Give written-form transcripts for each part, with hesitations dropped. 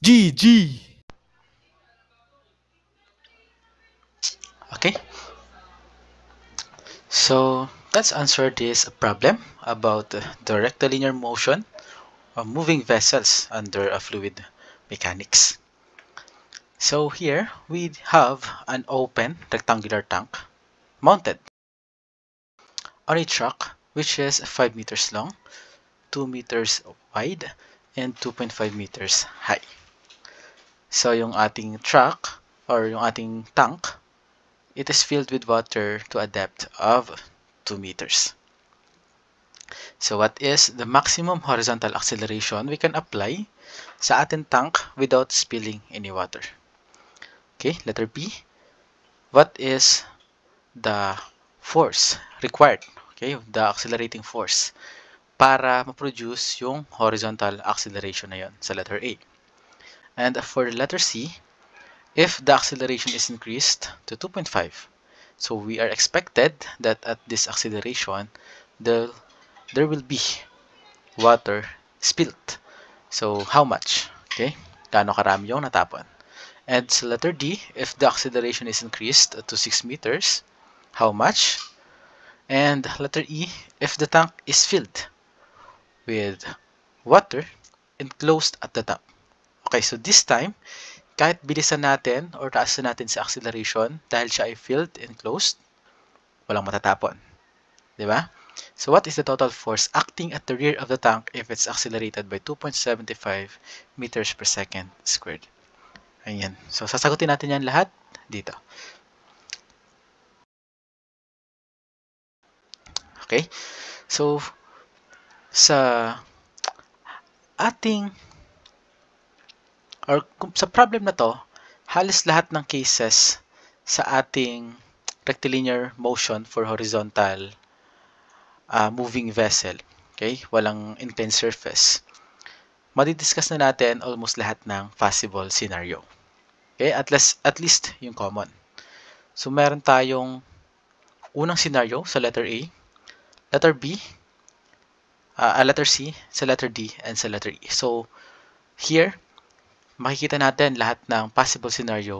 GG! Okay, so let's answer this problem about the rectilinear motion of moving vessels under a fluid mechanics. So here we have an open rectangular tank mounted on a truck which is 5 meters long, 2 meters wide, and 2.5 meters high. So yung ating truck or yung ating tank, it is filled with water to a depth of 2 meters. So what is the maximum horizontal acceleration we can apply sa ating tank without spilling any water? Okay, letter B. What is the force required? Okay, the accelerating force para ma-produce yung horizontal acceleration na yon sa letter A. And for the letter C, if the acceleration is increased to 2.5, so we are expected that at this acceleration, there will be water spilled. So, how much? Okay, gaano karami yung natapon? And sa letter D, if the acceleration is increased to 6 meters, how much? And letter E, if the tank is filled with water enclosed at the top. Okay, so this time, kahit bilisan natin or taasan natin sa acceleration dahil siya ay filled enclosed, walang matatapon. Diba? So what is the total force acting at the rear of the tank if it's accelerated by 2.75 meters per second squared? Ayan. So sasagutin natin yan lahat dito. Okay? So sa ating or sa problem na to, halos lahat ng cases sa ating rectilinear motion for horizontal moving vessel, okay, walang inclined surface, madidiscuss na natin almost lahat ng possible scenario. Okay, at least yung common. So meron tayong unang scenario sa letter A, letter B, letter C, sa letter D, and sa letter E. So here, makikita natin lahat ng possible scenario,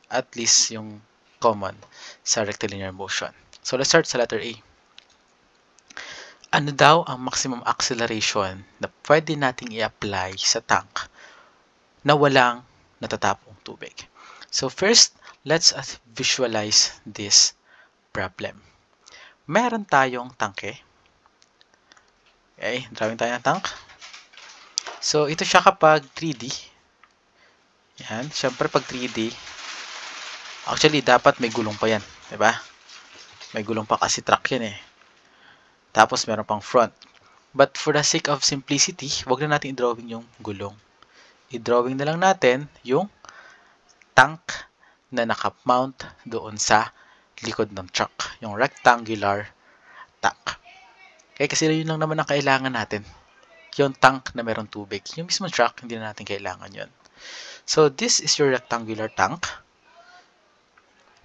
at least yung common sa rectilinear motion. So let's start sa letter A. Ano daw ang maximum acceleration na pwede nating i-apply sa tank na walang natatapong tubig? So first, let's visualize this problem. Meron tayong tangke. Okay, drawing tayo ng tank. So ito siya kapag 3D. Yan, syempre pag 3D, actually dapat may gulong pa yan, 'di ba? May gulong pa kasi truck yan eh. Tapos meron pang front. But for the sake of simplicity, wag na natin i-drawing yung gulong. I-drawing na lang natin yung tank na naka-mount doon sa likod ng truck. Yung rectangular tank. Okay, kasi yun lang naman ang kailangan natin. Yung tank na meron tubig. Yung mismo truck, hindi na natin kailangan yun. So, this is your rectangular tank.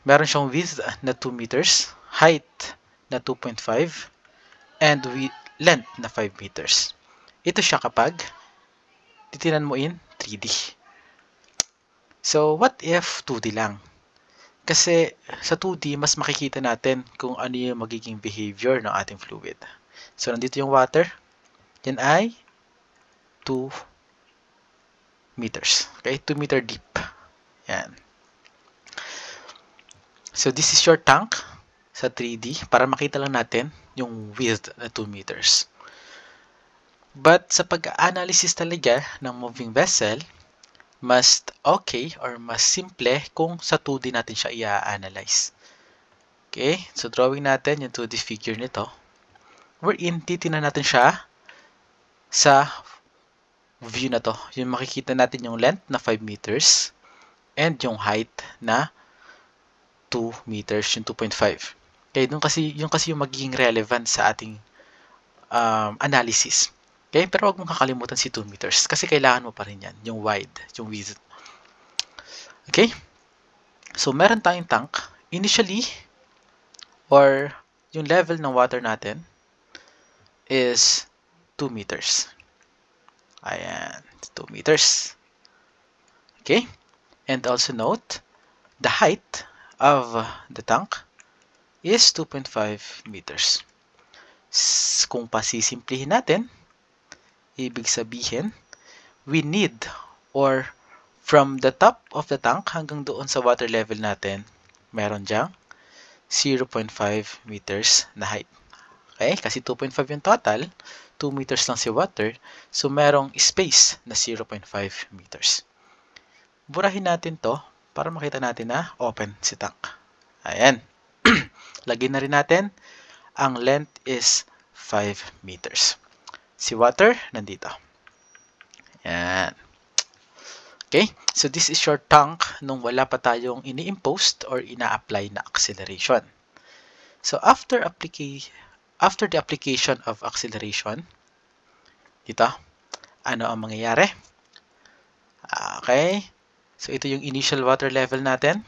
Meron siyang width na 2 meters, height na 2.5, and length na 5 meters. Ito siya kapag titinan mo in 3D. So, what if 2D lang? Kasi sa 2D, mas makikita natin kung ano yung magiging behavior ng ating fluid. So, nandito yung water. Yan ay 2 meters. Okay? 2 meter deep. Yan. So, this is your tank sa 3D para makita lang natin yung width na 2 meters. But sa pag-analysis talaga ng moving vessel, mas okay or mas simple kung sa 2D natin siya i-analyze. Okay? So, drawing natin yung 2D figure nito. Wherein, titingnan natin siya sa view na to. Yung makikita natin yung length na 5 meters and yung height na 2 meters, yung 2.5. Okay, yung kasi yung magiging relevant sa ating analysis. Okay, pero wag mong kakalimutan si 2 meters kasi kailangan mo pa rin yan, yung wide, yung width. Okay, so meron tayong tank. Initially, or yung level ng water natin is 2 meters. Ayan, 2 meters. Okay? And also note, the height of the tank is 2.5 meters. Kung pasisimplihin natin, ibig sabihin, we need, or from the top of the tank hanggang doon sa water level natin, meron dyang 0.5 meters na height. Okay? Kasi 2.5 yung total, 2 meters lang si water, so merong space na 0.5 meters. Burahin natin to para makita natin na open si tank. Ayan. Lagyan na rin natin, ang length is 5 meters. Si water, nandito. Ayan. Okay, so this is your tank nung wala pa tayong ini-imposed or ina-apply na acceleration. So after the application of acceleration, dito, ano ang mangyayari? Okay, so ito yung initial water level natin.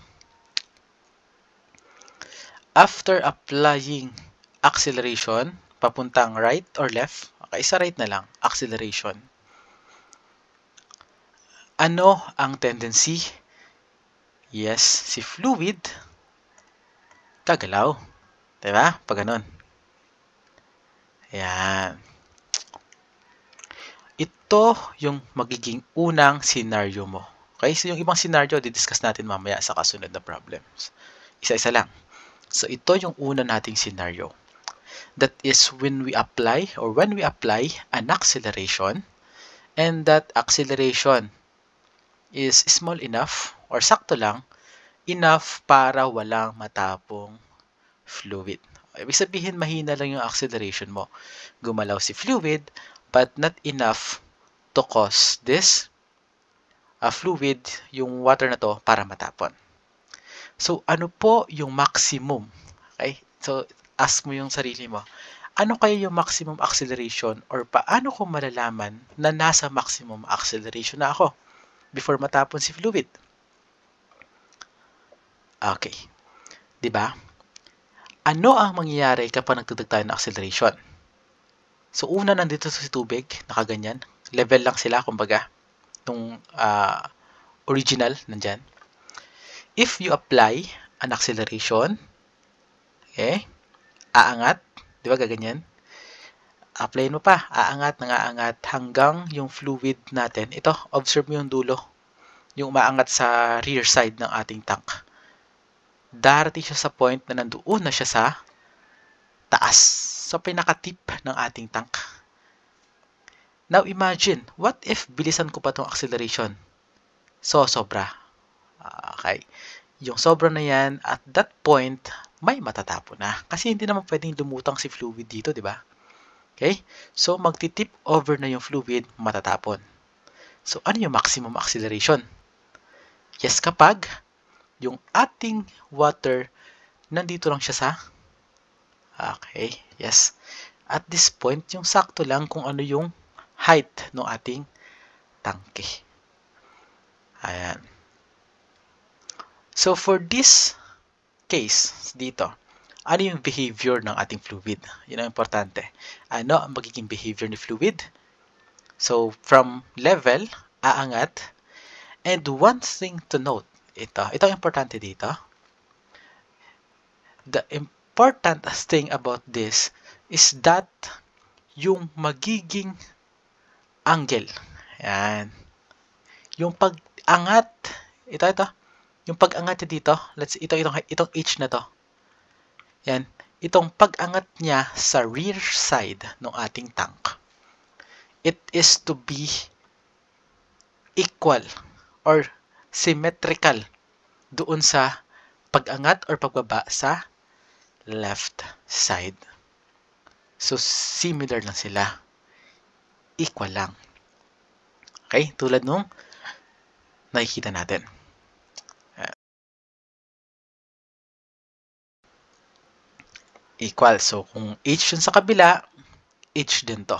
After applying acceleration, papuntang right or left, okay, sa right na lang, acceleration. Ano ang tendency? Yes, si fluid, gagalaw. Diba? Pag ganun. Ayan. Ito yung magiging unang scenario mo. Okay? So, yung ibang scenario, didiscuss natin mamaya sa kasunod na problems. Isa-isa lang. So, ito yung una nating scenario. That is when we apply an acceleration, and that acceleration is small enough or sakto lang enough para walang matapong fluid. Ibig sabihin, mahina lang yung acceleration mo. Gumalaw si fluid, but not enough to cause this fluid, yung water na to, para matapon. So, ano po yung maximum? Okay? So, ask mo yung sarili mo, ano kaya yung maximum acceleration or paano ko malalaman na nasa maximum acceleration na ako before matapon si fluid? Okay. Diba? Ano ang mangyayari kapag nagtudag tayo ng acceleration? So, una, nandito sa tubig, nakaganyan. Level lang sila, kumbaga. Nung original, nandyan. If you apply an acceleration, okay, aangat, di ba gaganyan? Applyin mo pa, aangat, nangaangat, hanggang yung fluid natin. Ito, observe mo yung dulo. Yung umaangat sa rear side ng ating tank. Darating siya sa point na nandoon na siya sa taas, sa pinaka-tip ng ating tank. Now imagine, what if bilisan ko pa itong acceleration? So, sobra. Okay. Yung sobra na yan, at that point, may matatapon na. Kasi hindi naman pwedeng lumutang si fluid dito, di ba? Okay? So, magti-tip over na yung fluid, matatapon. So, ano yung maximum acceleration? Yes, kapag yung ating water, nandito lang siya sa, okay, yes. At this point, yung sakto lang kung ano yung height ng ating tangke. Ayan. So, for this case, dito, ano yung behavior ng ating fluid? Yun ang importante. Ano ang magiging behavior ni fluid? So, from level, aangat. And one thing to note, ito ang importante dito. The important thing about this is that yung magiging angle. Yan. Yung pag-angat, ito. Yung pag-angat niya dito, itong H na to. Yan. Itong pag-angat niya sa rear side ng ating tank, it is to be equal or symmetrical doon sa pag-angat or pagbaba sa left side. So, similar lang sila. Equal lang. Okay? Tulad nung nakikita natin. Equal. So, kung H yun sa kabila, H din to.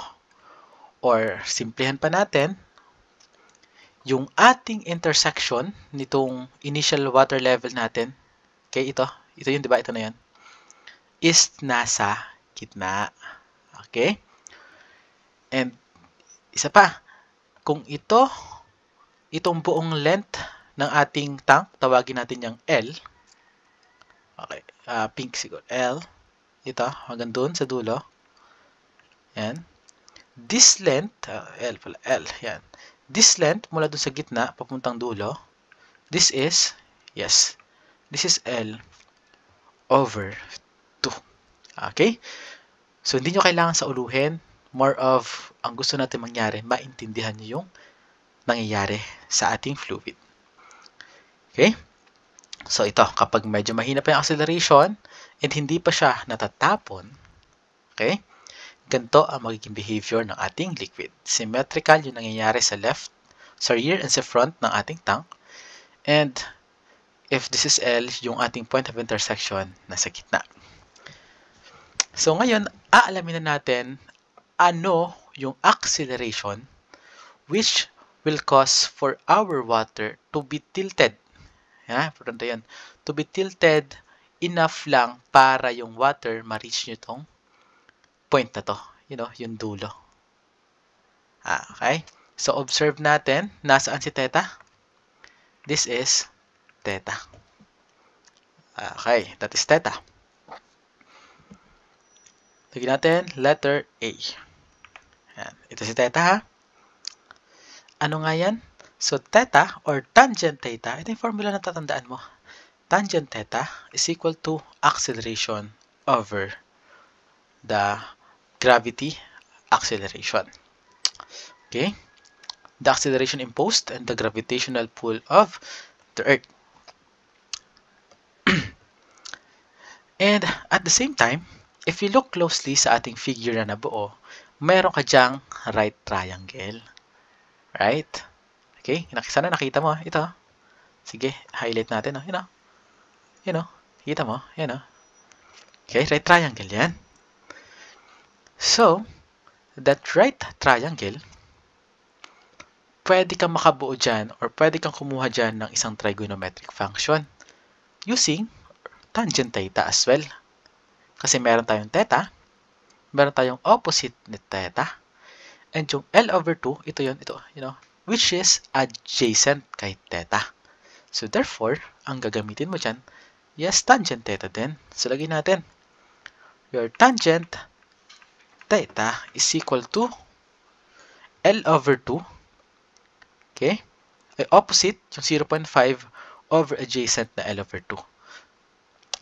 Or, simplihan pa natin, yung ating intersection nitong initial water level natin, okay, ito yun, di ba? Ito na yun. Is nasa gitna. Okay? And, isa pa, kung ito itong buong length ng ating tank, tawagin natin yung L. Okay, pink siguro. L. Ito, hanggang doon sa dulo. Yan. This length, L pala, L. Yan. This length, mula doon sa gitna, papuntang dulo. This is, yes, this is L over 2. Okay? So, hindi nyo kailangan sa uluhin. More of, ang gusto natin mangyari, maintindihan nyo yung nangyayari sa ating fluid. Okay? So, ito, kapag medyo mahina pa yung acceleration and hindi pa siya natatapon, okay, ganito ang magiging behavior ng ating liquid. Symmetrical yung nangyayari sa rear and sa front ng ating tank. And if this is L, yung ating point of intersection nasa gitna. So, ngayon, aalamin na natin ano yung acceleration which will cause for our water to be tilted. Importante yan. To be tilted enough lang para yung water ma-reach nyo itong point na to. Yung dulo. Okay? So, observe natin. Nasaan si theta? This is theta. Okay, that is theta. Lagyan natin letter A. Yan. Ito si theta, ha? Ano nga yan? So, theta or tangent theta, ito yung formula na tatandaan mo. Tangent theta is equal to acceleration over the gravity acceleration. Okay? The acceleration imposed and the gravitational pull of the Earth. And at the same time, if you look closely sa ating figure na nabuo, mayroon ka dyang right triangle. Right? Okay? Sana nakita mo. Ito. Sige, highlight natin. Kita mo? Yan. Okay, right triangle yan. So, that right triangle, pwede kang makabuo dyan or pwede kang kumuha dyan ng isang trigonometric function using tangent theta as well. Kasi meron tayong theta, meron tayong opposite ni theta, and yung L over 2, ito, which is adjacent kay theta. So, therefore, ang gagamitin mo dyan, yes, tangent theta din. So, lagyan natin, your tangent theta is equal to L over 2, okay, ay opposite, yung 0.5 over adjacent na L over 2.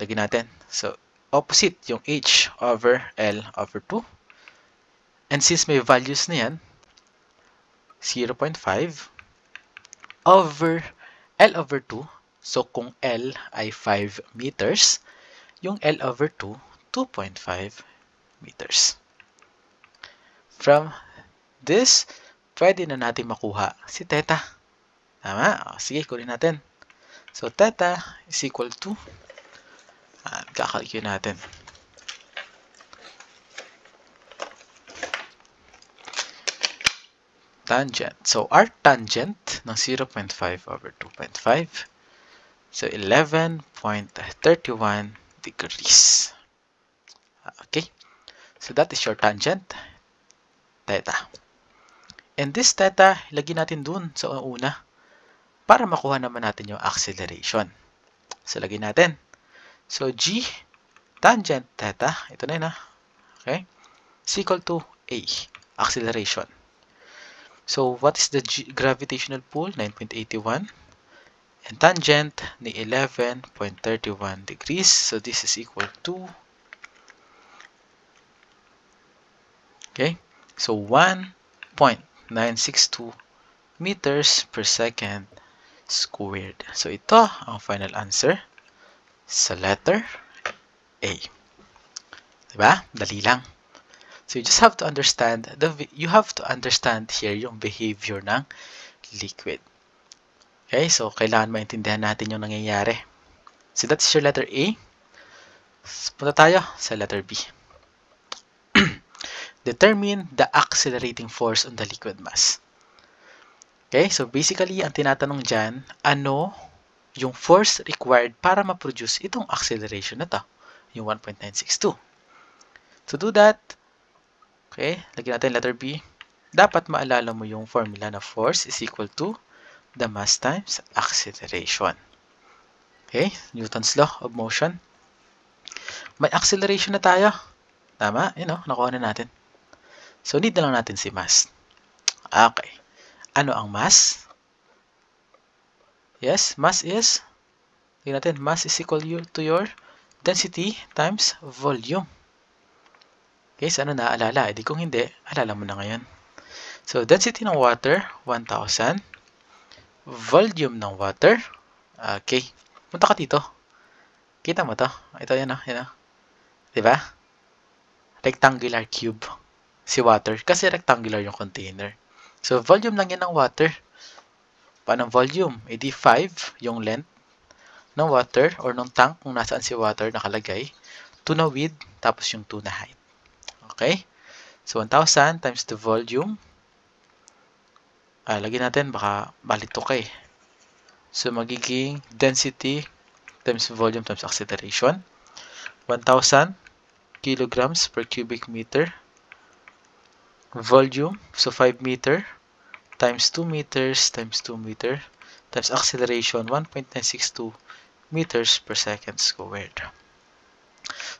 Lagyan natin. So, opposite yung H over L over 2. And since may values na yan, 0.5 over L over 2. So, kung L ay 5 meters, yung L over 2, 2.5 meters. From this, pwede na natin makuha si theta. Tama? Sige, kunin natin. So, theta is equal to, kakalculate natin. Tangent. So, our tangent ng 0.5 over 2.5. So, 11.31 degrees. Okay. So, that is your tangent theta. And this theta, lagyan natin dun sa una para makuha naman natin yung acceleration. So, lagyan natin. So, G tangent theta, ito na yun, okay, is equal to A, acceleration. So, what is the gravitational pull? 9.81. And tangent ni 11.31 degrees. So, this is equal to, okay, so 1.962 meters per second squared. So, ito ang final answer sa letter A. Diba? Dali lang. So, you just have to understand, here yung behavior ng liquid. Okay, so kailangan maintindihan natin yung nangyayari. So, that's your letter A. Punta tayo sa letter B. Determine the accelerating force on the liquid mass. Okay, so basically, ang tinatanong dyan, ano yung force required para ma-produce itong acceleration na to, yung 1.962. To do that, okay, lagyan natin letter B. Dapat maalala mo yung formula na force is equal to the mass times acceleration. Okay, Newton's law of motion. May acceleration na tayo. Tama, nakuha na natin. So, need na lang natin si mass. Okay. Ano ang mass? Yes, mass is, tingnan natin, mass is equal to your density times volume. Okay, so ano naaalala? Kung hindi, alala mo na ngayon. So, density ng water, 1,000. Volume ng water, okay. Punta ka dito. Kita mo to? Ito, yan o. Diba? Rectangular cube. Si water. Kasi rectangular yung container. So, volume lang yan ng water. Paano volume? 5 yung length ng water or ng tank kung nasaan si water nakalagay. 2 na width, tapos yung 2 na height. Okay? So, 1,000 times the volume. Lagyan natin, baka balito ka eh. So, magiging density times volume times acceleration. 1,000 kilograms per cubic meter. Volume, so 5 meter times 2 meters times 2 meter times acceleration 1.962 meters per second squared.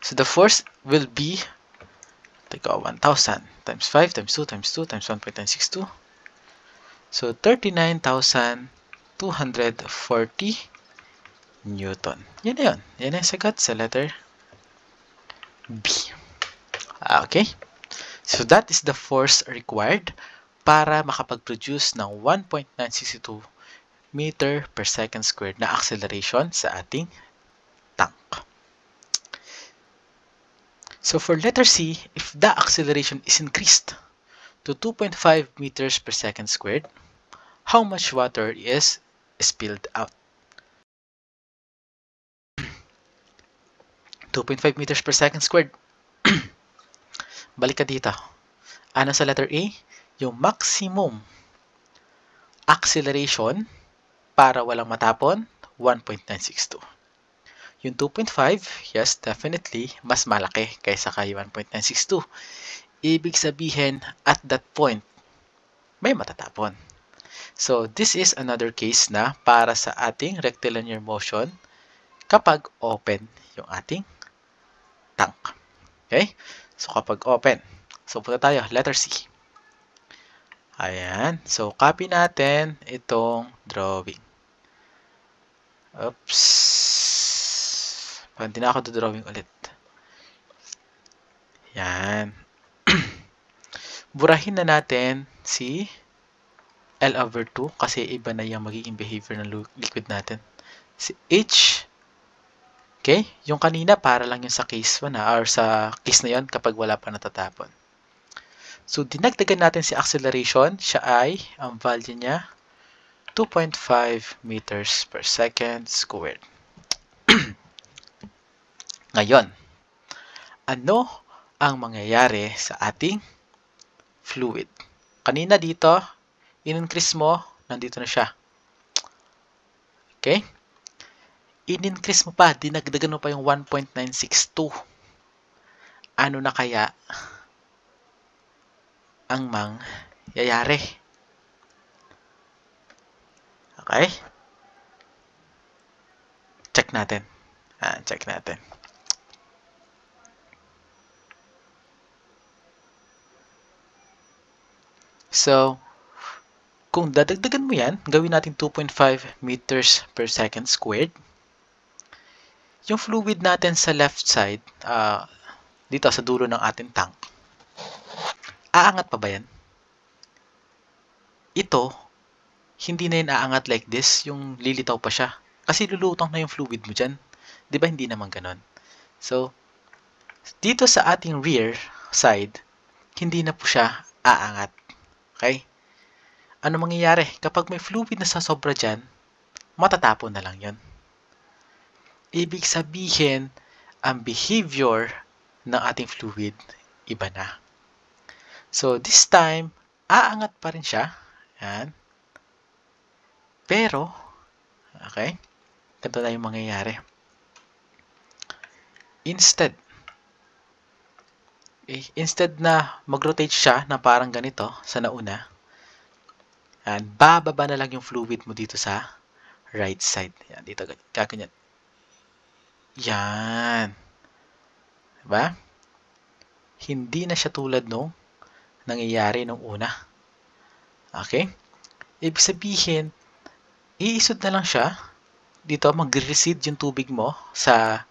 So, the force will be 1,000 times 5 times 2 times 2 times 1.962. So, 39,240 Newton. Yan na yun. Yan ang sagot sa letter B. Okay? So, that is the force required para makapag-produce ng 1.962 meter per second squared na acceleration sa ating tank. So, for letter C, if the acceleration is increased to 2.5 meters per second squared, how much water is spilled out? 2.5 meters per second squared. Balik ka dito. Ano sa letter A? Yung maximum acceleration para walang matapon, 1.962. Yung 2.5, yes, definitely, mas malaki kaysa kay 1.962. Ibig sabihin, at that point, may matatapon. So, this is another case na para sa ating rectilinear motion kapag open yung ating tank. Okay? So, kapag open. So, punta tayo. Letter C. Ayan. So, copy natin itong drawing. Oops. Parang di na ako drawing ulit. Yan. Burahin na natin si L/2 kasi iba na yung magiging behavior ng liquid natin. Si H, okay? Yung kanina para lang yung sa case 1 or sa case na yon kapag wala pa natatapon. So, dinagdagan natin si acceleration. Siya ay, ang value niya, 2.5 meters per second squared. Ngayon, ano ang mangyayari sa ating fluid? Kanina dito, in-increase mo, nandito na siya. Okay? In-increase mo pa, dinagdagan mo pa yung 1.962. Ano na kaya ang mangyayari? Okay? Check natin. Check natin. So, kung dadagdagan mo yan, gawin natin 2.5 meters per second squared. Yung fluid natin sa left side, dito sa dulo ng ating tank, aangat pa ba yan? Ito, hindi na yun aangat like this, yung lilitaw pa siya. Kasi lulutang na yung fluid mo dyan. Di ba hindi naman ganon? So, dito sa ating rear side, hindi na po siya aangat. Okay? Ano mangyayari? Kapag may fluid na sasobra dyan, matatapon na lang yon. Ibig sabihin, ang behavior ng ating fluid, iba na. So, this time, aangat pa rin siya. Yan. Pero, okay, ganito na yung mangyayari. Instead na mag-rotate siya na parang ganito sa nauna, Yan, bababa na lang yung fluid mo dito sa right side. Yan, dito gaganyan. Yan. Diba? Hindi na siya tulad nung nangyayari nung una. Okay? Ibig sabihin, iisod na lang siya. Dito, mag-recede yung tubig mo sa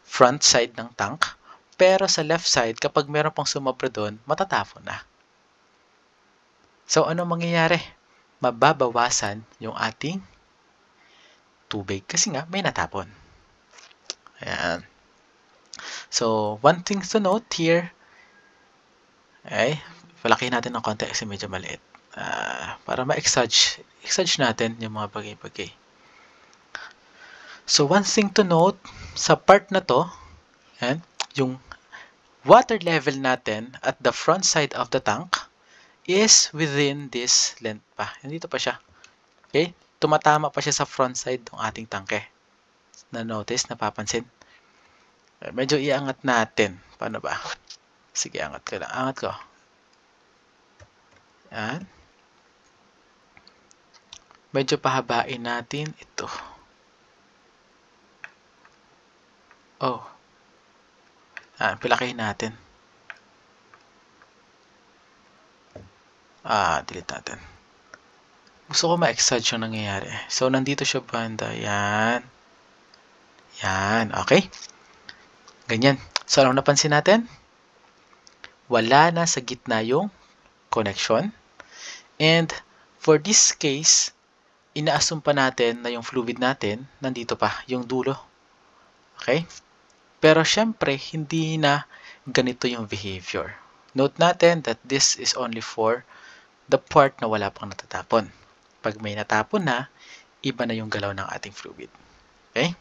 front side ng tank. Pero sa left side, kapag meron pang sumobra doon, matatapon na. So, ano mangyayari? Mababawasan yung ating tubig kasi nga may natapon. Ayan. So, one thing to note here, ay, palakihin natin ng konti kasi medyo maliit. Para ma-exage natin yung mga bagay-bagay. So, one thing to note, sa part na to, ayan, yung water level natin at the front side of the tank is within this length pa. Nandito pa siya. Okay? Tumatama pa siya sa front side ng ating tangke. Na-notice, napapansin? Medyo iangat natin. Paano ba? Sige, angat ko lang. Angat ko. Yan. Medyo pahabain natin ito. Oh. Pilakihin natin. Delete natin. Gusto ko ma-exage yung nangyayari. So, nandito siya banda. Yan. Yan. Okay? Ganyan. So, anong napansin natin? Wala na sa gitna yung connection. And, for this case, ina-assume pa natin na yung fluid natin, nandito pa, yung dulo. Okay? Pero, syempre, hindi na ganito yung behavior. Note natin that this is only for the part na wala pang natatapon. Pag may natapon na, iba na yung galaw ng ating fluid. Okay?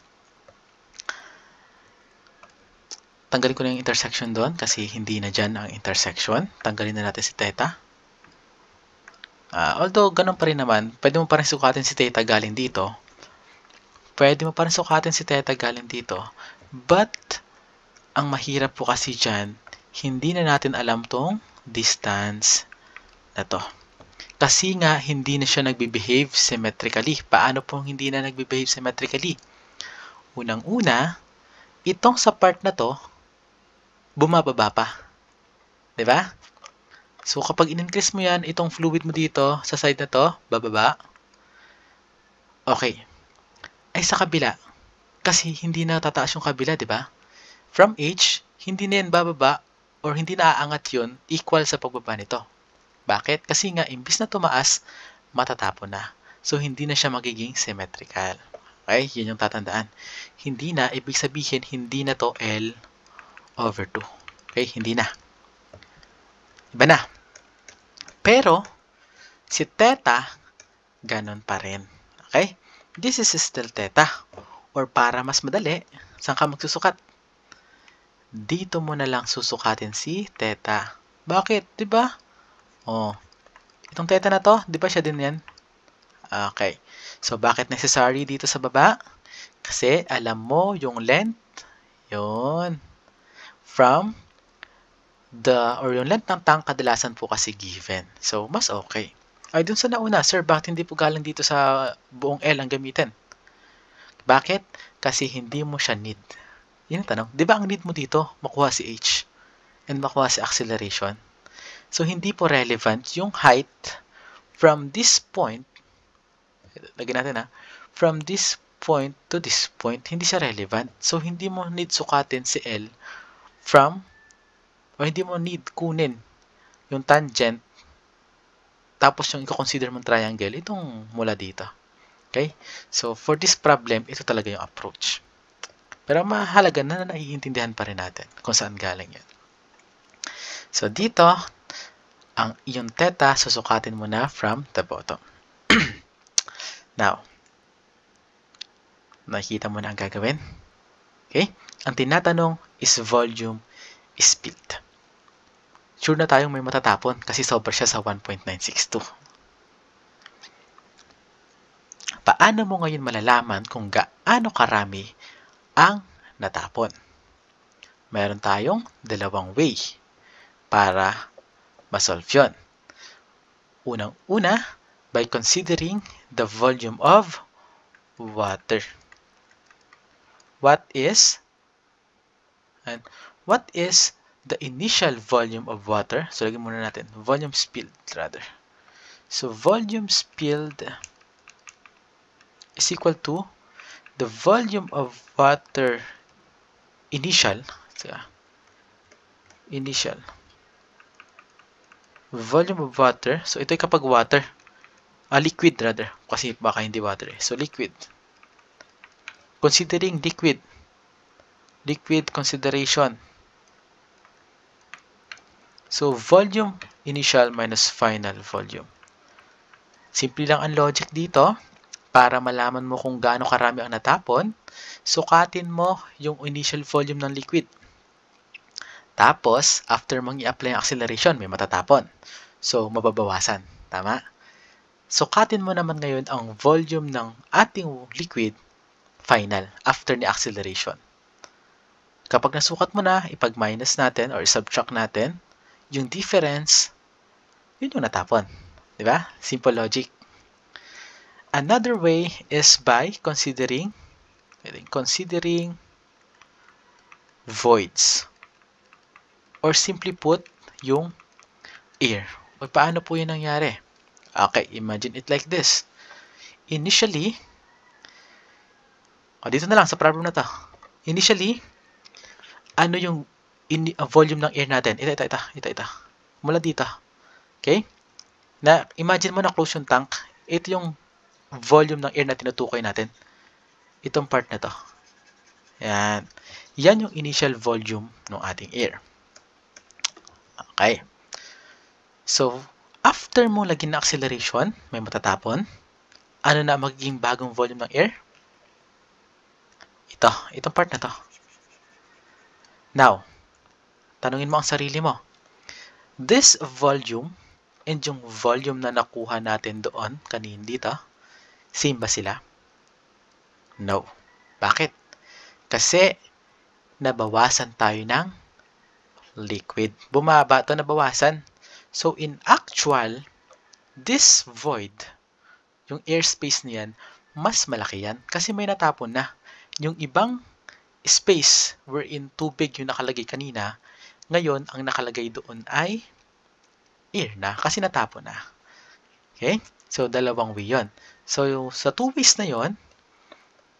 Tanggalin ko na yung intersection doon kasi hindi na dyan ang intersection. Tanggalin na natin si theta. Although, ganun pa rin naman, pwede mo pa rin sukatin si theta galing dito. Pwede mo pa rin sukatin si theta galing dito. But, ang mahirap po kasi dyan, hindi na natin alam tong distance na to. Kasi nga, hindi na siya nagbe-behave symmetrically. Paano pong hindi na nagbe-behave symmetrically? Unang-una, itong sa part na to, bumababa pa. Diba? So, kapag in-increase mo yan, itong fluid mo dito, sa side na to, bababa. Okay. Ay, sa kabila. Kasi hindi na tataas yung kabila, diba? From H, hindi na yan bababa or hindi na aangat yun equal sa pagbaba nito. Bakit? Kasi nga, imbis na tumaas, matatapon na. So, hindi na siya magiging symmetrical. Okay? Yun yung tatandaan. Hindi na, ibig sabihin, hindi na to L over 2. Okay? Hindi na. Iba na. Pero, si theta, ganon pa rin. Okay? This is still theta. Or para mas madali, saan ka magsusukat? Dito mo na lang susukatin si theta. Bakit? Diba? Oh. Itong theta na to, di ba siya din yan? Okay. So, bakit necessary dito sa baba? Kasi, alam mo yung length, yun, from yung length ng tank kadalasan po kasi given. So, mas okay. Ay, dun sa nauna, sir, bakit hindi po galing dito sa buong L ang gamitin? Bakit? Kasi hindi mo siya need. Yun ang tanong. Di ba ang need mo dito, makuha si H and makuha si acceleration? So, hindi po relevant yung height from this point, lagyan natin from this point to this point, hindi siya relevant. So, hindi mo need sukatin si L o hindi mo need kunin yung tangent tapos yung i-consider mong triangle, itong mula dito. Okay? So, for this problem, ito talaga yung approach. Pero mahalaga na naiintindihan pa rin natin kung saan galing yan. So, dito, ang iyong theta, susukatin mo na from the bottom. Now, nakikita mo na ang gagawin. Okay? Ang tinatanong is volume spilled. Sure na tayong may matatapon kasi sobra siya sa 1.962. Paano mo ngayon malalaman kung gaano karami ang natapon? Meron tayong dalawang way para masolve yun. Unang-una, by considering the volume of water. What is the initial volume of water? So, lagyan muna natin. Volume spilled, rather. So, volume spilled is equal to the volume of water initial. So, initial volume of water. So, ito ay kapag water. Liquid, rather. Kasi baka hindi water eh. So, liquid. Considering liquid. Liquid consideration. So, volume initial minus final volume. Simple lang ang logic dito. Para malaman mo kung gaano karami ang natapon, sukatin mo yung initial volume ng liquid. Tapos, after mong i-apply ang acceleration, may matatapon. So, mababawasan. Tama? Sukatin mo naman ngayon ang volume ng ating liquid final after ni acceleration. Kapag nasukat mo na, ipag-minus natin or subtract natin, yung difference, yun yung natapon. Diba? Simple logic. Another way is by considering voids. Or simply put, yung air. O paano po yun nangyari? Okay, imagine it like this. Initially, dito na lang sa problem na to. Initially, ano yung volume ng air natin? Ito. Mula dito. Okay? Imagine mo na close yung tank. Ito yung volume ng air na tinutukoy natin. Itong part na to. Yan. Yan yung initial volume ng ating air. Okay. So, after mo lagyan na acceleration, may matatapon. Ano na magiging bagong volume ng air? Itong part na to. Now, tanungin mo ang sarili mo. This volume and yung volume na nakuha natin doon, kanina dito, same ba sila? No. Bakit? Kasi, nabawasan tayo ng liquid. Bumaba ito, nabawasan. So, in actual, this void, yung airspace niyan, mas malaki yan. Kasi may natapon na. Yung ibang space wherein tubig yung nakalagay kanina, ngayon, ang nakalagay doon ay air na. Kasi natapon na. Okay? So, dalawang way yun. So, sa two ways na yon,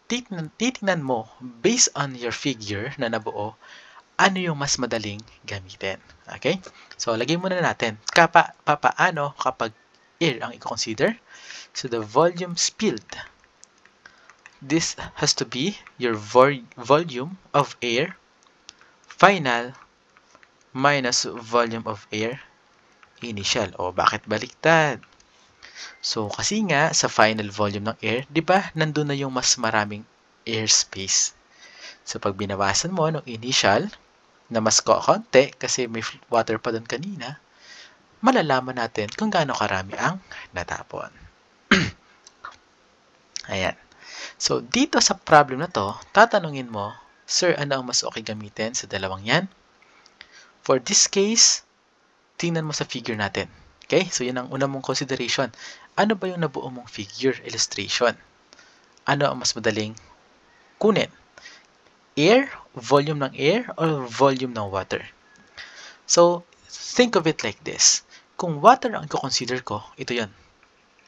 titingnan mo, based on your figure na nabuo, ano yung mas madaling gamitin. Okay? So, lagay muna natin. Paano kapag air ang i-consider? So, the volume spilled. This has to be your volume of air final minus volume of air initial. O, bakit baliktad? So, kasi nga, sa final volume ng air, di ba, nandun na yung mas maraming airspace. So, pag binawasan mo ng initial, na mas konti, kasi may water pa doon kanina, malalaman natin kung gaano karami ang natapon. Ayan. So, dito sa problem na to, tatanungin mo, Sir, ano ang mas okay gamitin sa dalawang yan? For this case, tingnan mo sa figure natin. Okay? So, yun ang una mong consideration. Ano ba yung nabuo mong figure illustration? Ano ang mas madaling kunin? Air, volume ng air, or volume ng water? So, think of it like this. Kung water ang i-consider ko, ito yun.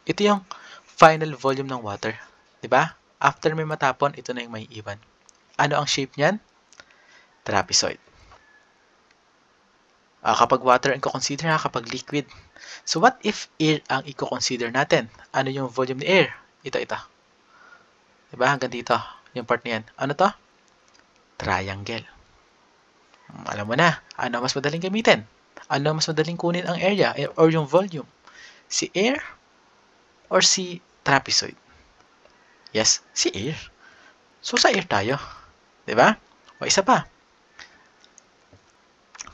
Ito yung final volume ng water. Diba? After may matapon, ito na yung may iwan. Ano ang shape niyan? Trapezoid. Kapag water ang i-consider, kapag liquid. So, what if air ang i-consider natin? Ano yung volume ni air? Ito. Diba? Hanggang dito. Yung part niyan. Ano to? Triangle. Alam mo na. Ano mas madaling gamitin? Ano mas madaling kunin ang area or yung volume? Si air or si trapezoid? Yes, si air. So, sa air tayo. Diba? O isa pa.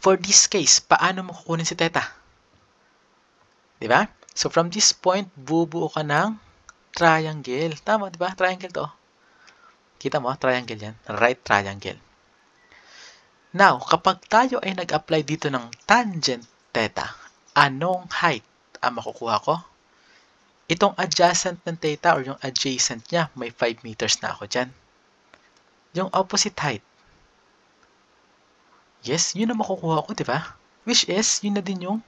For this case, paano mo kukunin si theta? Diba? So, from this point, bubuo ka ng triangle. Tama, diba? Triangle to. Kita mo, triangle yan. Right triangle. Now, kapag tayo ay nag-apply dito ng tangent theta, anong height ang makukuha ko? Itong adjacent ng theta or yung adjacent niya, may 5 meters na ako dyan. Yung opposite height, yes, yun na makukuha ko, di ba? Which is, yun na din yung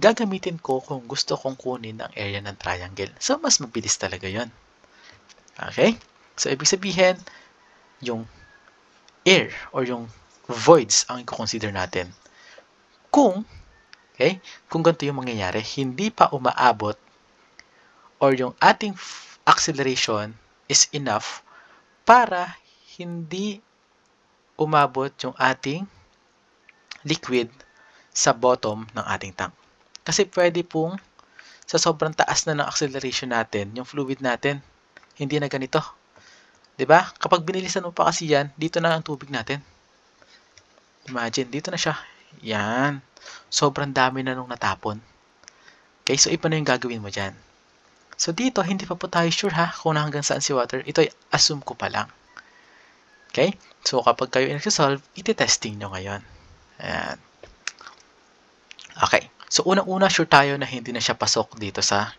gagamitin ko kung gusto kong kunin ang area ng triangle. So, mas mabilis talaga yun. Okay? So, ibig sabihin, yung air or yung voids ang i-consider natin. Kung ganito yung mangyayari, hindi pa umaabot or yung ating acceleration is enough para hindi umabot yung ating liquid sa bottom ng ating tank. Kasi pwede pong sa sobrang taas na ng acceleration natin, yung fluid natin, hindi na ganito. 'Di ba? Kapag binilisan mo pa kasi yan, dito na ang tubig natin. Imagine, dito na siya. Yan. Sobrang dami na nung natapon. Okay, so iba na yung gagawin mo dyan. So dito, hindi pa po tayo sure ha kung hanggang saan si water. Ito ay assume ko pa lang. Okay? So kapag kayo i-solve, iti-testing nyo ngayon. Ayan. Okay. So unang-una, sure tayo na hindi na siya pasok dito sa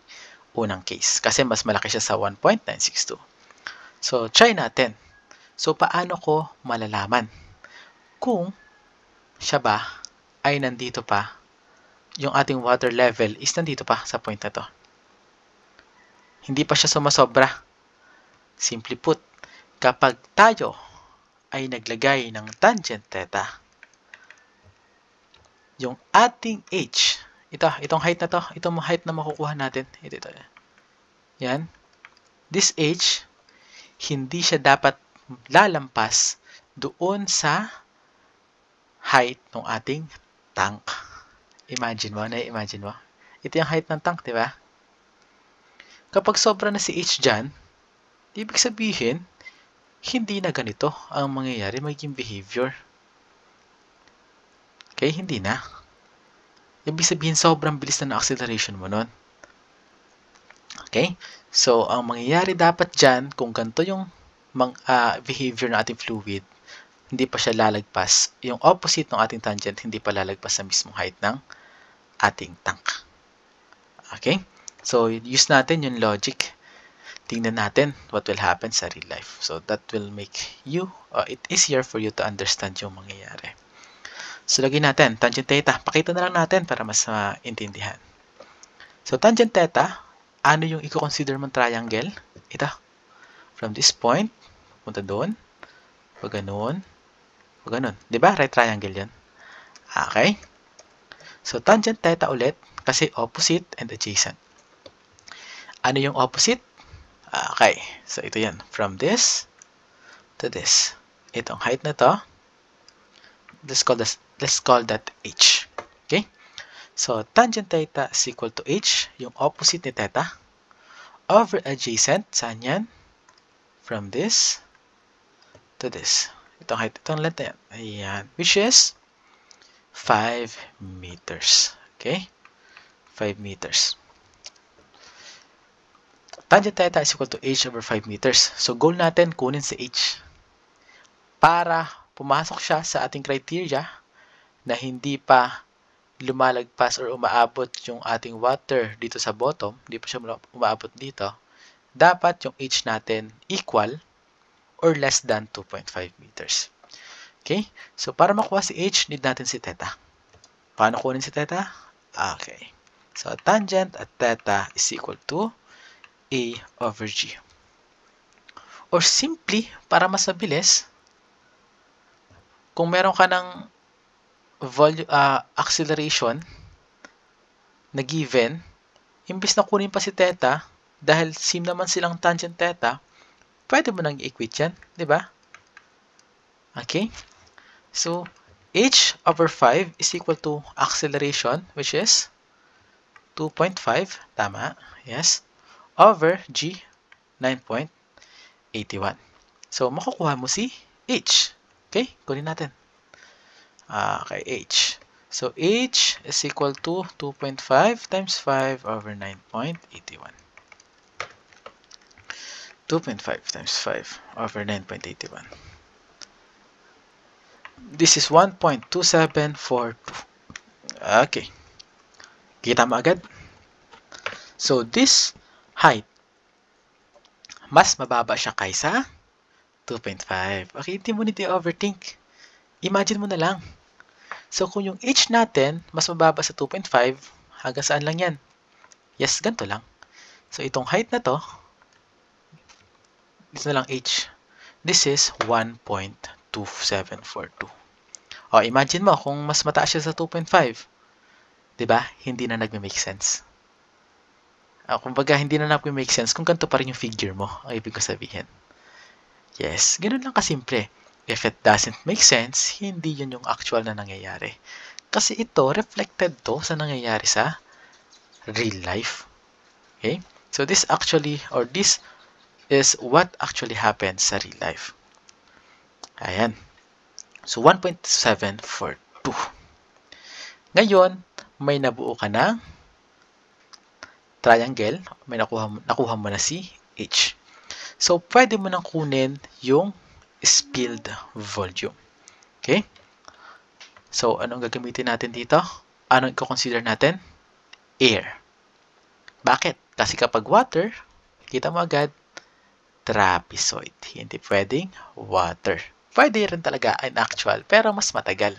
unang case. Kasi mas malaki siya sa 1.962. So try natin. So paano ko malalaman kung siya ba ay nandito pa, yung ating water level is nandito pa sa point na to. Hindi pa siya sumasobra. Simply put, kapag tayo ay naglagay ng tangent theta, yung ating h, itong height na to, itong height na makukuha natin, ito. Yan. This h, hindi siya dapat lalampas doon sa height ng ating tank. Imagine mo, na-imagine mo. Ito yung height ng tank, di ba? Kapag sobra na si h dyan, ibig sabihin, hindi na ganito ang mangyayari, magiging behavior. Okay, hindi na. Ibig sabihin, sobrang bilis na acceleration mo nun. Okay? So, ang mangyayari dapat dyan, kung ganito yung behavior ng ating fluid, hindi pa siya lalagpas. Yung opposite ng ating tangent, hindi pa lalagpas sa mismong height ng ating tank. Okay? So, use natin yung logic. Tingnan natin what will happen sa real life. So, that will make it easier for you to understand yung mangyayari. So, lagyan natin, tangent theta. Pakita na lang natin para mas maintindihan. So, tangent theta, ano yung i-consider mong triangle? Ito. From this point, punta doon. Pag ganun. Pag ganun. Diba? Right triangle yan. Okay. So, tangent theta ulit kasi opposite and adjacent. Ano yung opposite? Okay. So, ito yan. From this to this. Itong height na to. Let's call that h. Okay? So, tangent theta is equal to h, yung opposite ni theta, over adjacent, saan yan? From this to this. Itong height, itong length na yan. Ayan. Which is 5 meters. Okay? 5 meters. Tangent theta is equal to h over 5 meters. So, goal natin, kunin si h. Para pumasok siya sa ating criteria na hindi pa lumalagpas or umaabot yung ating water dito sa bottom, hindi pa siya umaabot dito, dapat yung h natin equal or less than 2.5 meters. Okay? So, para makuha si h, need natin si theta. Paano kunin si theta? Okay. So, tangent at theta is equal to a over g. Or simply, para mas mabilis, kung meron ka ng acceleration na given, imbis na kunin pa si theta, dahil same naman silang tangent theta, pwede mo nang i-equate yan, di ba? Okay? So, h over 5 is equal to acceleration, which is 2.5, tama, yes, over g, 9.81. So, makukuha mo si h. Okay? Kunin natin. Okay, h. So, h is equal to 2.5 times 5 over 9.81. 2.5 times 5 over 9.81. This is 1.2742. Okay. Kita mo agad? So, this height, mas mababa siya kaysa 2.5. Okay, hindi mo nito i-overthink. Imagine mo na lang. So, kung yung h natin mas mababa sa 2.5, hanggang saan lang yan? Yes, ganito lang. So, itong height na to, dito na lang h. This is 1.2742. O, imagine mo kung mas mataas siya sa 2.5. Diba? Hindi na nagme-make sense. Kumbaga, hindi na nagme-make sense kung ganito pa rin yung figure mo, ang ibig ko sabihin. Yes, ganoon lang kasimple. If it doesn't make sense, hindi yun yung actual na nangyayari. Kasi ito, reflected to sa nangyayari sa real life. Okay? So this actually, or this is what actually happens sa real life. Ayan. So 1.742. Ngayon, may nabuo ka ng triangle. May nakuha mo na si H. So, pwede mo nang kunin yung spilled volume. Okay? So, anong gagamitin natin dito? Anong i-consider natin? Air. Bakit? Kasi kapag water, kita mo agad, trapezoid. Hindi pwedeng water. Pwede rin talaga in actual, pero mas matagal.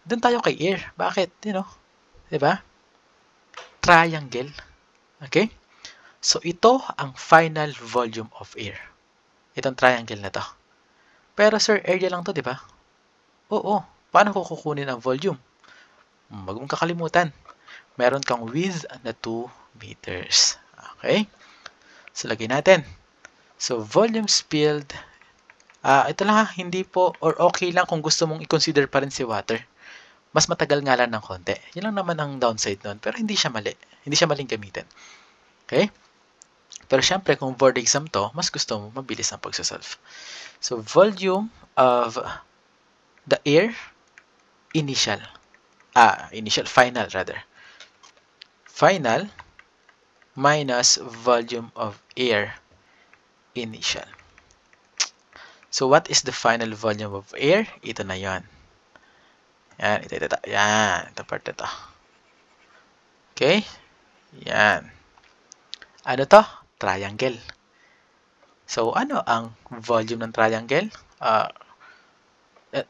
Doon tayo kay air. Bakit? Diba? Triangle. Okay? So, ito ang final volume of air. Itong triangle na to. Pero, sir, area lang to, di ba? Oo. Paano ko kukunin ang volume? Huwag mong kakalimutan. Meron kang width na 2 meters. Okay? So, lagay natin. So, volume spilled. Ito lang ha, hindi po, or okay lang kung gusto mong i-consider pa rin si water. Mas matagal nga lang ng konti. Yan lang naman ang downside nun. Pero hindi siya mali. Hindi siya maling gamitin. Okay? Pero syempre, kung board exam to, mas gusto mo mabilis ang pagsasolve. So, volume of the air, final rather. Final minus volume of air, initial. So, what is the final volume of air? Ito na yon. Yan, ito. Yan, ito part ito. Okay? Yan. Ano to? Triangle. So, ano ang volume ng triangle?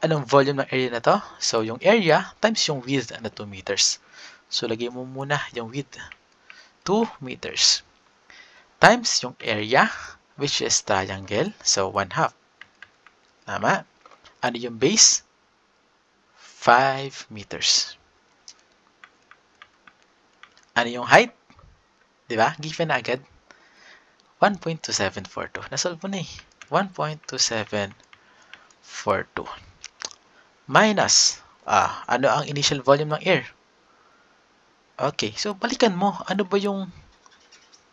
Anong volume ng area na to? So, yung area times yung width na 2 meters. So, lagay mo muna yung width. 2 meters. Times yung area, which is triangle. So, 1/2. Tama? Ano yung base? 5 meters. Ano yung height? Diba? Given na agad. 1.2742. Nasolve mo na eh. 1.2742. Minus, ano ang initial volume ng air? Okay, so balikan mo. Ano ba yung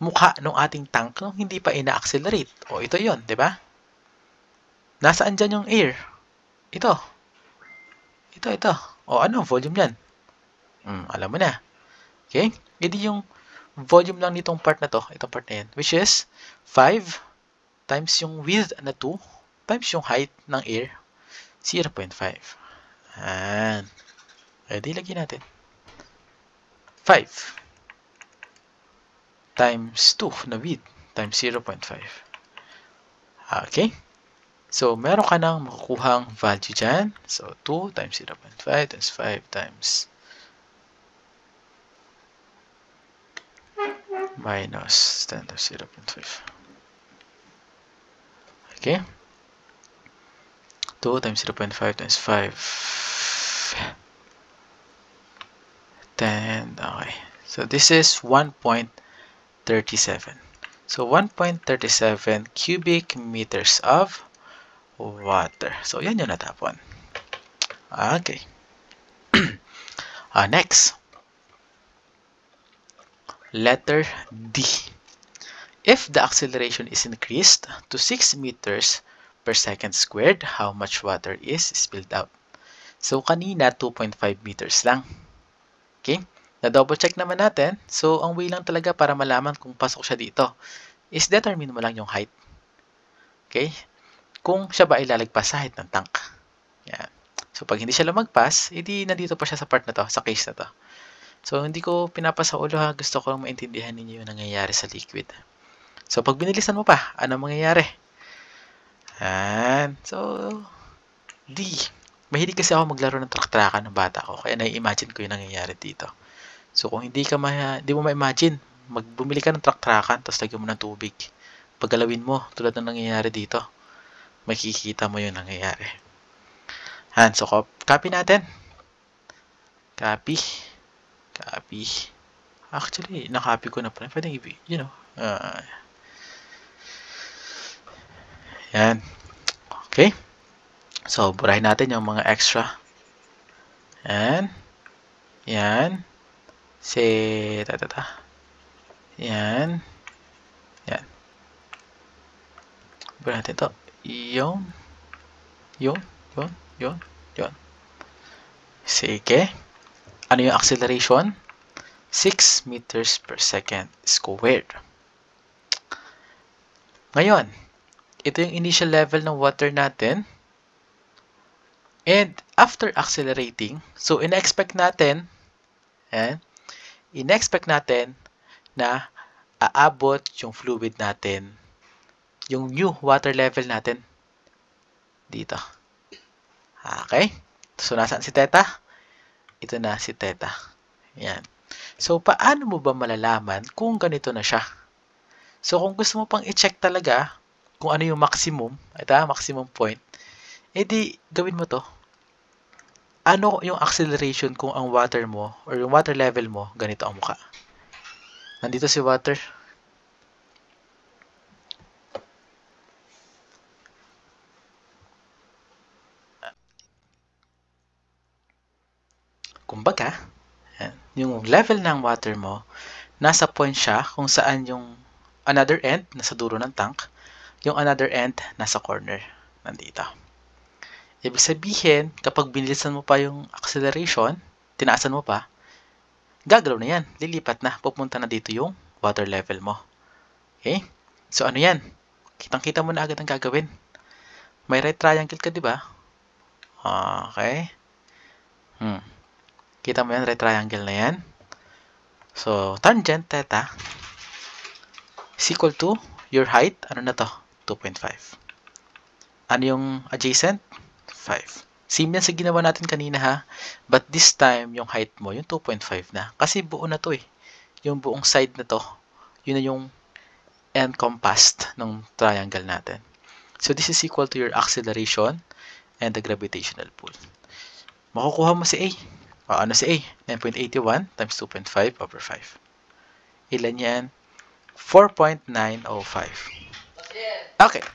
mukha ng ating tank nung hindi pa ina-accelerate? O, ito yon, di ba? Nasaan dyan yung air? Ito. Ito. O, ano ang volume yan? Alam mo na. Okay? Hindi yung volume lang nitong part na to, itong part na yan, which is 5 times yung width na 2 times yung height ng air, 0.5. And, ready, lagyan natin. 5 times 2 na width times 0.5. Okay? So, meron ka nang makukuhang value dyan. So, 2 times 0.5 times 5 times minus 10 times 0.5. Okay? 2 times 0.5 times 5. 10. Okay. So, this is 1.37. So, 1.37 cubic meters of water. So, yan yung natapon. Okay. Next. Letter D. If the acceleration is increased to 6 meters per second squared, how much water is spilled out? So, kanina, 2.5 meters lang. Okay? Na-double check naman natin. So, ang way lang talaga para malaman kung pasok siya dito is determine mo lang yung height. Okay? Kung siya ba ilalagpas sa height ng tank. Yan. So, pag hindi siya lumagpas, edi nandito pa siya sa part na to, sa case na to. So, hindi ko pinapasa ulo ha. Gusto ko lang maintindihan ninyo yung nangyayari sa liquid. So, pag binilisan mo pa, ano mangyayari? And, so, D. Mahilig kasi ako maglaro ng truck-truckan ng bata ko, kaya nai-imagine ko yung nangyayari dito. So, kung hindi mo ma-imagine, bumili ka ng truck-truckan, tapos lagyan mo ng tubig. Paggalawin mo, tulad ng nangyayari dito, makikita mo yung nangyayari. And, so, copy natin. Copy. Copy. Actually, na-copy ko na pala. Pwede, yan. Okay. So, burahin natin yung mga extra. Yan. Yan. Yan. Yan. Burahin natin ito. Yun. Sige. Ano yung acceleration? 6 meters per second squared. Ngayon, ito yung initial level ng water natin. And after accelerating, so in-expect natin na aabot yung fluid natin, yung new water level natin dito. Okay? So, nasaan si theta? Ito na si theta. Yan. So, paano mo ba malalaman kung ganito na siya? So, kung gusto mo pang i-check talaga kung ano yung maximum, ito maximum point, edi gawin mo to. Ano yung acceleration kung ang water mo or yung water level mo ganito ang mukha? Nandito si water. Kumbaga, yung level ng water mo, nasa point siya kung saan yung another end, nasa dulo ng tank, yung another end, nasa corner, nandito. Ibig sabihin, kapag binilisan mo pa yung acceleration, tinaasan mo pa, gagalaw na yan, lilipat na, pupunta na dito yung water level mo. Okay? So, ano yan? Kitang-kita mo na agad ang gagawin. May right triangle ka, di ba? Okay. Kita mo yan, right triangle na yan. So, tangent theta is equal to your height. Ano na to? 2.5. Ano yung adjacent? 5. Same yan sa ginawa natin kanina ha. But this time, yung height mo, yung 2.5 na. Kasi buo na to eh. Yung buong side na to, yun na yung encompassed ng triangle natin. So, this is equal to your acceleration and the gravitational pull. Makukuha mo si A. Ano si A? 9.81 times 2.5 over 5. Ilan yan? 4.905. Okay.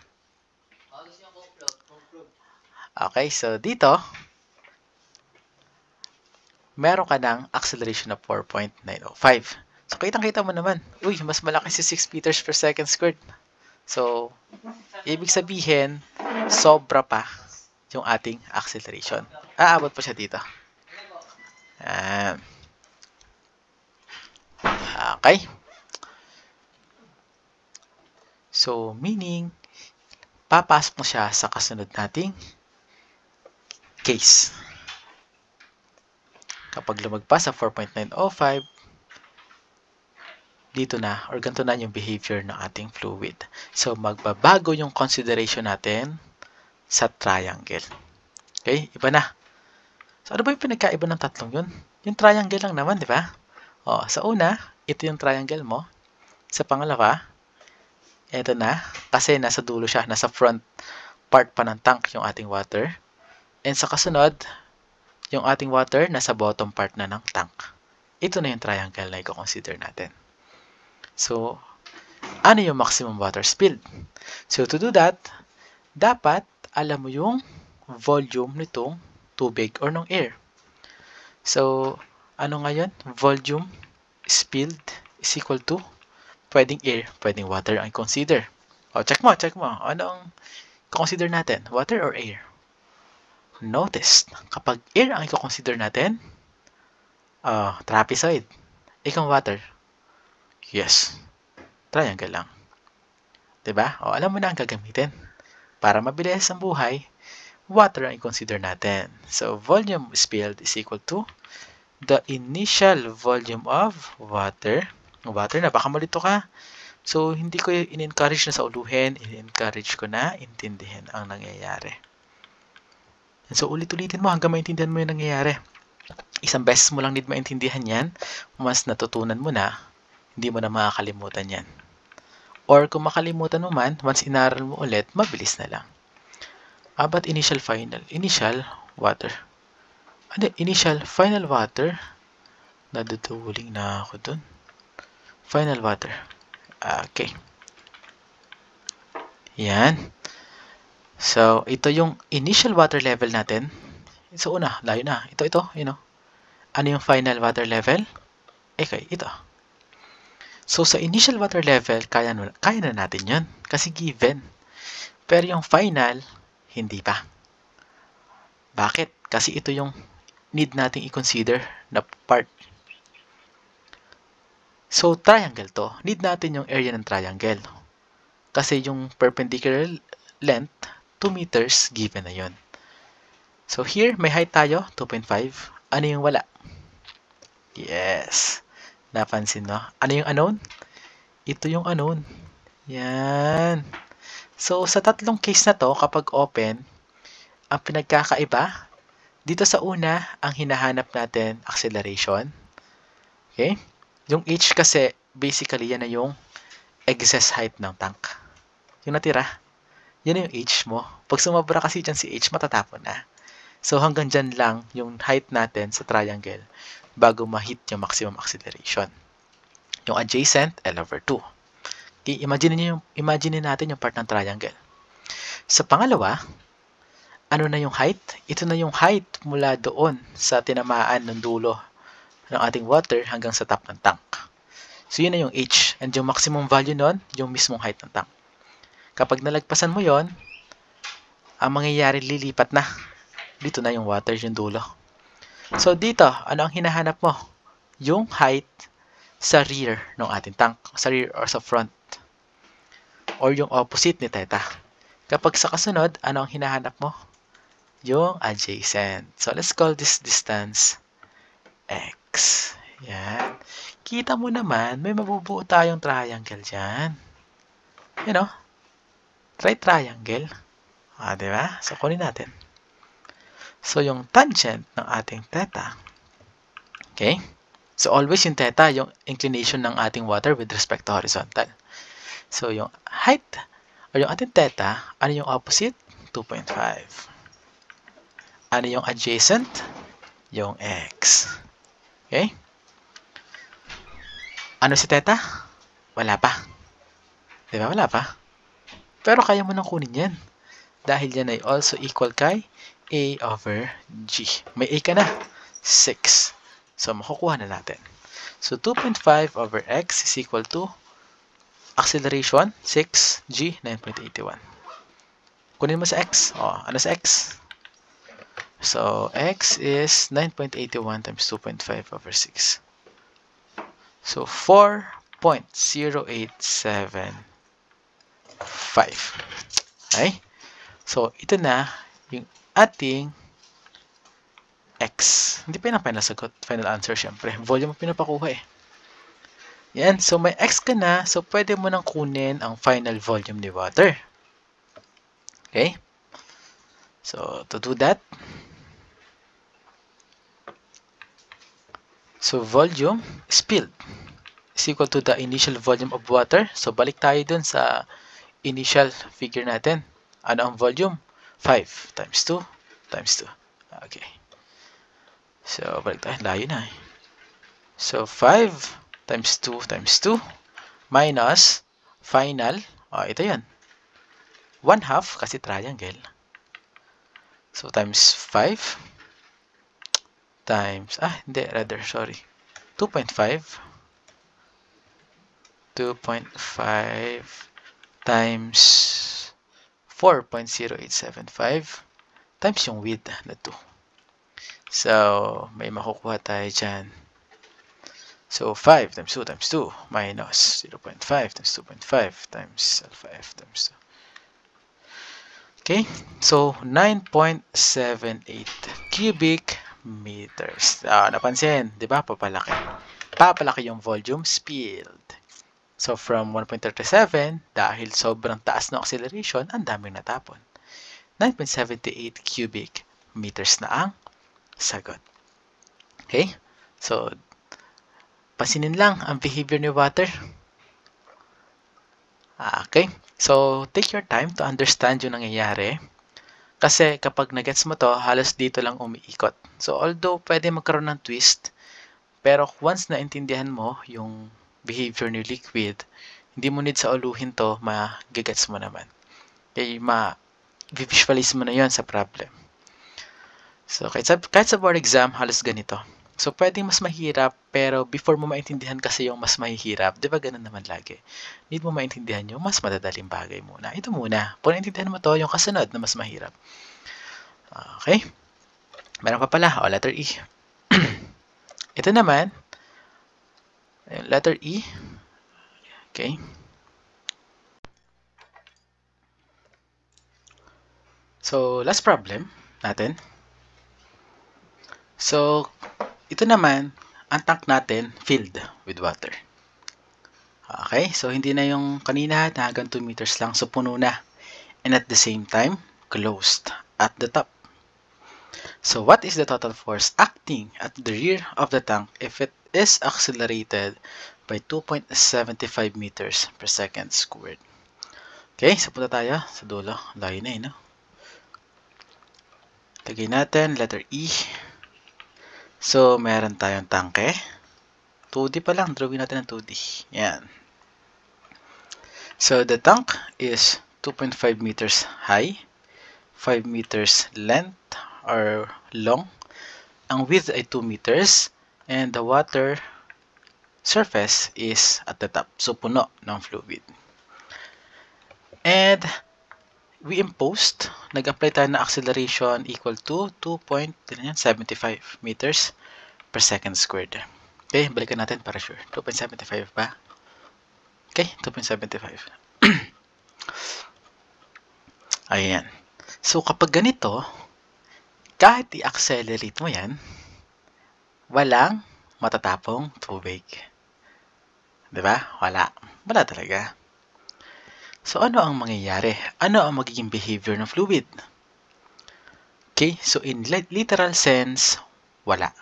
Okay, so dito, meron ka ng acceleration na 4.905. So, kitang-kita mo naman. Uy, mas malaki si 6 meters per second squared. So, ibig sabihin, sobra pa yung ating acceleration. Aabot pa siya dito. Okay. So, meaning, papasok mo siya sa kasunod nating case. Kapag lumagpas sa 4.905, dito na, or ganito na yung behavior ng ating fluid. So, magbabago yung consideration natin sa triangle. Okay? Iba na. So, ano ba yung pinagkaiba ng tatlong yun? Yung triangle lang naman, di ba? Sa una, ito yung triangle mo. Sa pangalawa, ito na. Kasi nasa dulo siya. Nasa front part pa ng tank yung ating water. And sa kasunod, yung ating water nasa bottom part na ng tank. Ito na yung triangle na i-consider natin. So, ano yung maximum water spilled? So, to do that, dapat alam mo yung volume nitong tubig or ng air. So, ano ngayon? Volume spilled is equal to pwedeng air, pwedeng water ang i-consider. Check mo. Ano ang i-consider natin? Water or air? Notice, kapag air ang i-consider natin, trapezoid. Ikang water. Yes. Triangle lang. Diba? Alam mo na ang gagamitin. Para mabilis ang buhay, water ang i-consider natin. So, volume spilled is equal to the initial volume of water. Water na, baka malito ka. So, hindi ko in-encourage na sauluhin, in-encourage ko na intindihin ang nangyayari. So, ulit-ulitin mo hanggang maintindihan mo yung nangyayari. Isang beses mo lang need maintindihan yan, mas natutunan mo na, hindi mo na makakalimutan yan. Or kung makalimutan mo man, once inaral mo ulit, mabilis na lang. About initial, final. Initial, water. Ano? Initial, final water. Naduduling na ako dun. Final water. Okay. Yan. So, ito yung initial water level natin. So, una, layo na. Ito, you know. Ano yung final water level? Okay, ito. So, sa initial water level, kaya na natin yun. Kasi given. Pero yung final, hindi pa. Bakit? Kasi ito yung need nating i-consider na part. So, triangle to. Need natin yung area ng triangle. Kasi yung perpendicular length, 2 meters, given na yun. So, here, may height tayo, 2.5. Ano yung wala? Yes. Napansin, no? Ano yung unknown? Ito yung unknown. Yan. So, sa tatlong case na to, kapag open, ang pinagkakaiba, dito sa una, ang hinahanap natin, acceleration. Okay? Yung h kasi, basically, yan na yung excess height ng tank. Yung natira, yan na yung h mo. Pag sumabra kasi dyan si h, matatapon na. So, hanggang dyan lang yung height natin sa triangle bago ma-hit yung maximum acceleration. Yung adjacent, L over 2. Okay, imagine natin yung part ng triangle. Sa pangalawa, ano na yung height? Ito na yung height mula doon sa tinamaan ng dulo ng ating water hanggang sa top ng tank. So, yun na yung h. And yung maximum value nun, yung mismong height ng tank. Kapag nalagpasan mo yon, ang mangyayari lilipat na. Dito na yung water, yung dulo. So, dito, ano ang hinahanap mo? Yung height sa rear ng ating tank. Sa rear or sa front. Or yung opposite ni theta. Kapag sa kasunod, ano ang hinahanap mo? Yung adjacent. So, let's call this distance x. Yan. Kita mo naman, may mabubuo tayong triangle dyan. You know? Right triangle. Diba? So, kunin natin. So, yung tangent ng ating theta. Okay? So, always yung theta, yung inclination ng ating water with respect to horizontal. So, yung height, or yung ating theta, ano yung opposite? 2.5. Ano yung adjacent? Yung x. Okay? Ano si theta? Wala pa. Diba? Wala pa. Pero kaya mo nang kunin yan. Dahil yan ay also equal kay a over g. May a ka na. 6. So, makukuha na natin. So, 2.5 over x is equal to acceleration, 6, g, 9.81. Kunin mo sa x. Ano sa x? So, x is 9.81 times 2.5 over 6. So, 4.0875. Okay? So, ito na yung ating x. Hindi pa yung final sagot. Final answer, syempre. Volume ang pinapakuha eh. Yan. So, may x ka na. So, pwede mo nang kunin ang final volume ni water. Okay? So, to do that, so, volume spilled is equal to the initial volume of water. So, balik tayo dun sa initial figure natin. Ano ang volume? 5 times 2 times 2. Okay. So, balik tayo. Layo na eh. So, 5 times 2 times 2 minus final. Ito yan. 1/2 kasi triangle. So, times 5 times, hindi, rather, sorry. 2.5 times 4.0875 times yung width na 2. So, may makukuha tayo dyan. So, 5 times 2 times 2 minus 0.5 times 2.5 times alpha f times 2. Okay? So, 9.78 cubic meters. Napansin, di ba? Papalaki yung volume spilled. So from 1.37, dahil sobrang taas ng acceleration, ang daming natapon. 9.78 cubic meters na ang sagot. Okay? So, pansinin lang ang behavior ni water. Okay? So, take your time to understand yung nangyayari. Kasi kapag nagets mo to, halos dito lang umiikot. So, although pwede magkaroon ng twist, pero once naintindihan mo yung behavior ni liquid, hindi mo need sa uluhin to, magigets mo naman. Okay, ma-visualize mo na yon sa problem. So, kahit sa board exam, halos ganito. So, pwedeng mas mahirap, pero before mo maintindihan kasi yung mas mahihirap, di ba ganun naman lagi? Need mo maintindihan yung mas madadaling bagay muna. Ito muna. Kung naintindihan mo to, yung kasunod na mas mahirap. Okay? Meron pa pala, letter E. Ito naman, letter E. Okay? So, last problem natin. So, ito naman, ang tank natin filled with water. Okay? So, hindi na yung kanina na hanggang 2 meters lang. So, puno na. And at the same time, closed at the top. So, what is the total force acting at the rear of the tank if it is accelerated by 2.75 meters per second squared? Okay, so punta tayo sa dulo. Layo na no? Lagay natin, letter E. So, meron tayong tangke. 2D pa lang, drawing natin ng 2D. Yan. So, the tank is 2.5 meters high, 5 meters length or long. Ang width ay 2 meters and the water surface is at the top. So, puno ng fluid. And we imposed, nag-apply tayo na acceleration equal to 2.75 meters per second squared. Okay, balikan natin para sure. 2.75 ba? Okay, 2.75. Ayan. So, kapag ganito, kahit i-accelerate mo yan, walang matatapong tubig. Diba? Wala. Wala talaga. So, ano ang mangyayari? Ano ang magiging behavior ng fluid? Okay, so in literal sense, wala.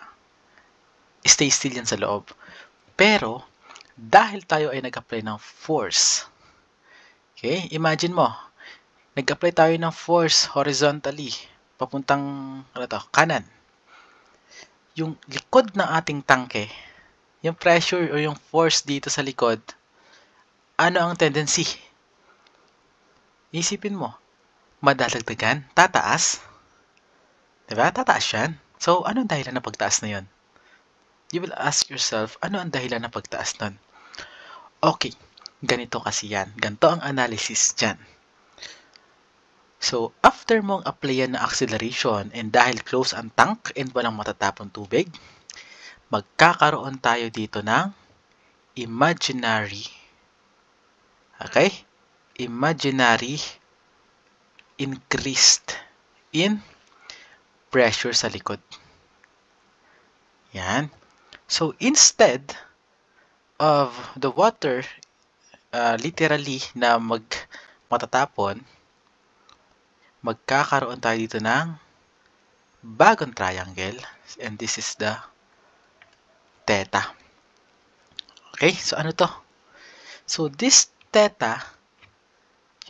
Stay still yan sa loob. Pero, dahil tayo ay nag-apply ng force, okay, imagine mo, nag-apply tayo ng force horizontally, papuntang kanan. Yung likod ng ating tangke, yung pressure o yung force dito sa likod, ano ang tendency? Isipin mo, madadagdagan, tataas. Diba? Tataas yan. So, ano ang dahilan ng pagtaas na yun? You will ask yourself, ano ang dahilan ng pagtaas nun? Okay, ganito kasi yan. Ganito ang analysis dyan. So, after mong applyan na acceleration and dahil close ang tank and walang matatapong tubig, magkakaroon tayo dito ng imaginary, okay? Imaginary increased in pressure sa likod. Yan. So, instead of the water literally na matatapon, magkakaroon tayo dito ng bagong triangle and this is the theta. Okay, so ano to? So, this theta,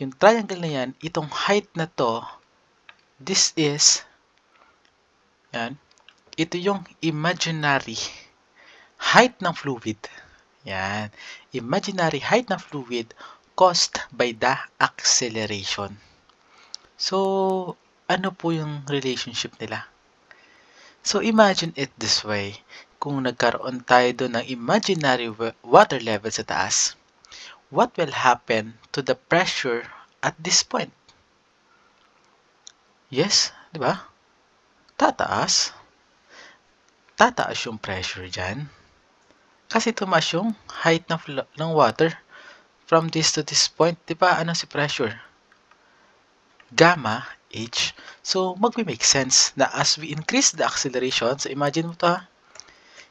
yung triangle na yan, itong height na to, this is, yan, ito yung imaginary height ng fluid. Yan, imaginary height ng fluid caused by the acceleration. So, ano po yung relationship nila? So, imagine it this way. Kung nagkaroon tayo doon ng imaginary water level sa taas, what will happen to the pressure at this point? Yes, di ba? Tataas. Tataas yung pressure dyan. Kasi tumaas yung height ng water from this to this point. Di ba? Ano si pressure? Gamma H. So, mag-make sense na as we increase the acceleration, so imagine mo to ha,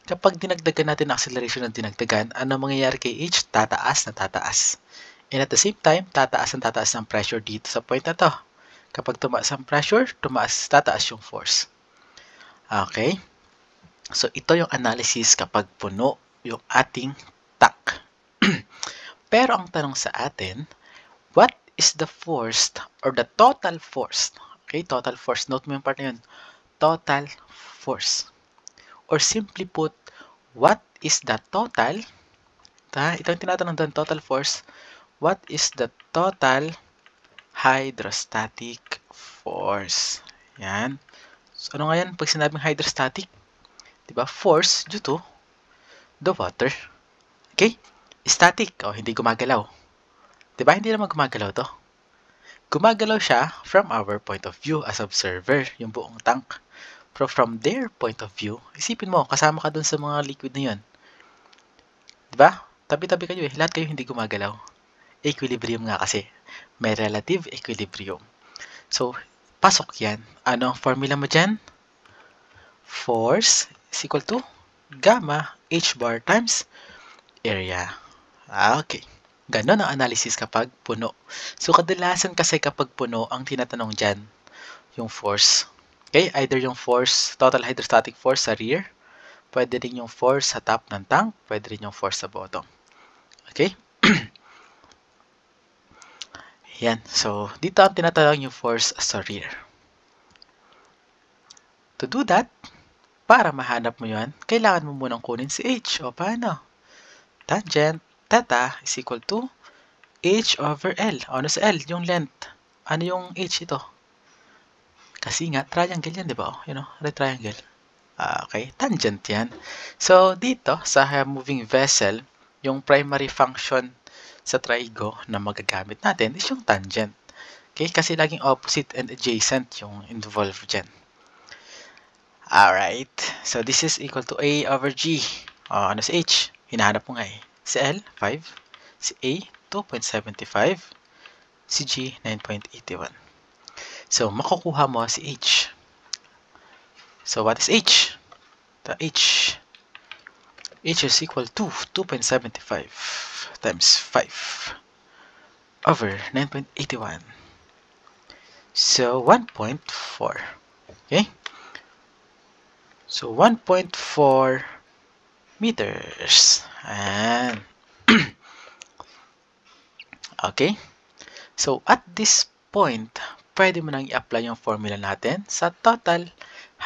Kapag dinagdagan natin ang acceleration ng dinagdagan, ano mangyayari kay H? Tataas na tataas. And at the same time, tataas ng pressure dito sa point na to. Kapag tumaas ang pressure, tataas yung force. Okay? So, ito yung analysis kapag puno yung ating tank. Pero ang tanong sa atin, what is the force or the total force? Okay, total force. Note mo yung part na yun. Total force. Or simply put, what is the total? Ito yung tinatanong doon, total force. What is the total hydrostatic force? Yan. So, ano nga yan? Pag sinabing hydrostatic, diba? Force due to the water. Okay? Static. O, hindi gumagalaw. Diba? Hindi naman gumagalaw to. Gumagalaw siya from our point of view as observer, yung buong tank. Pero from their point of view, isipin mo, kasama ka dun sa mga liquid na yun. Diba? Tabi-tabi kayo eh. Lahat kayo hindi gumagalaw. Equilibrium nga kasi. May relative equilibrium. So, pasok yan. Ano ang formula mo dyan? Force is equal to gamma h bar times area. Okay. Ganon ang analysis kapag puno. So, kadalasan kasi kapag puno, ang tinatanong dyan, yung force. Okay? Either yung force, total hydrostatic force sa rear, pwede rin yung force sa top ng tank, pwede rin yung force sa bottom. Okay? Yan. So, dito ang tinatanong yung force sa rear. To do that, para mahanap mo yan, kailangan mo munang kunin si H. O, paano? Tangent theta is equal to H over L. O, ano sa L? Yung length. Ano yung H ito? Kasi nga, triangle yan, di ba? You know, triangle. Okay, tangent yan. So, dito, sa moving vessel, yung primary function sa trigo na magagamit natin is yung tangent. Okay, kasi laging opposite and adjacent yung involved dyan. Alright, so this is equal to A over G. Ano si H? Hinahanap mo nga eh. Si L, 5. Si A, 2.75. Si G, 9.81. So, makukuha mo si H. So, what is H? The H is equal to 2.75 times 5 over 9.81. So, 1.4. Okay? So, 1.4 meters. And okay? So, at this point, pwede mo nang i-apply yung formula natin sa total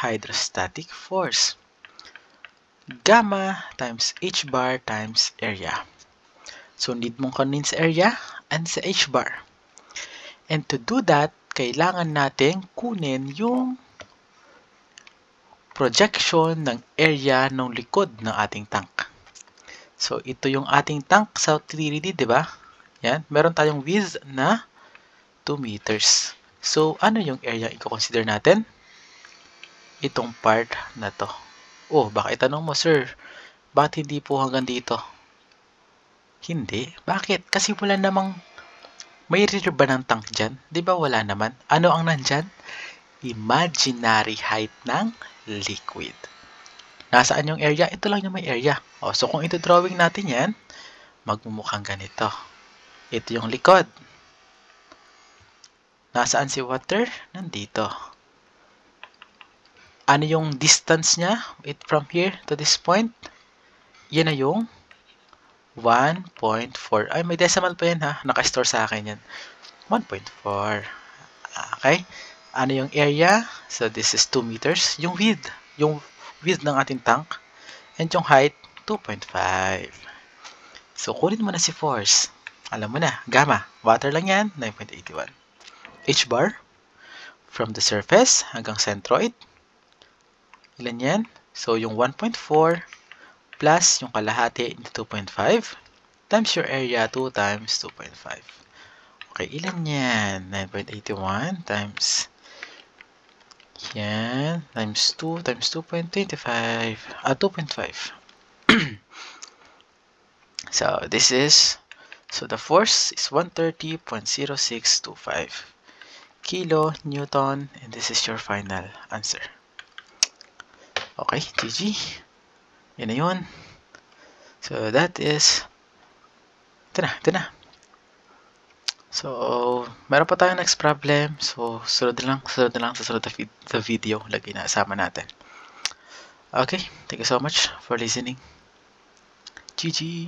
hydrostatic force. Gamma times h bar times area. So, need mong kunin sa area and sa h bar. And to do that, kailangan natin kunin yung projection ng area ng likod ng ating tank. So, ito yung ating tank sa 3D, di ba? Yan. Meron tayong width na 2 meters. So, ano yung area i-consider natin? Itong part na to. Oh, baka itanong mo, sir, bakit hindi po hanggang dito? Hindi. Bakit? Kasi wala namang may rear ba ng tank dyan? Di ba wala naman? Ano ang nandyan? Imaginary height ng liquid. Nasaan yung area? Ito lang yung may area. O, so kung ito drawing natin yan, magmumukhang ganito. Ito yung likod. Nasaan si water? Nandito. Ano yung distance niya from here to this point? Yan na yung 1.4. Ay, may decimal pa yan ha. Naka-store sa akin yan. 1.4. Okay? Ano yung area? So, this is 2 meters. Yung width ng ating tank. And yung height, 2.5. So, kunin mo na si force. Alam mo na, gamma. Water lang yan, 9.81. H bar, from the surface hanggang centroid. Ilan yan? So, yung 1.4 plus yung kalahati into 2.5 times your area, 2 times 2.5. Okay, ilan yan? 9.81 times yan, times 2 times 2.25. 2.5. So, this is, so the force is 130.0625 kilo Newton, and this is your final answer. Okay, GG. Yun na yun. So, that is... Ito na. So, meron pa tayong next problem. So, sunod na lang sa sunod na video. Lagi na sama natin. Okay, thank you so much for listening. GG!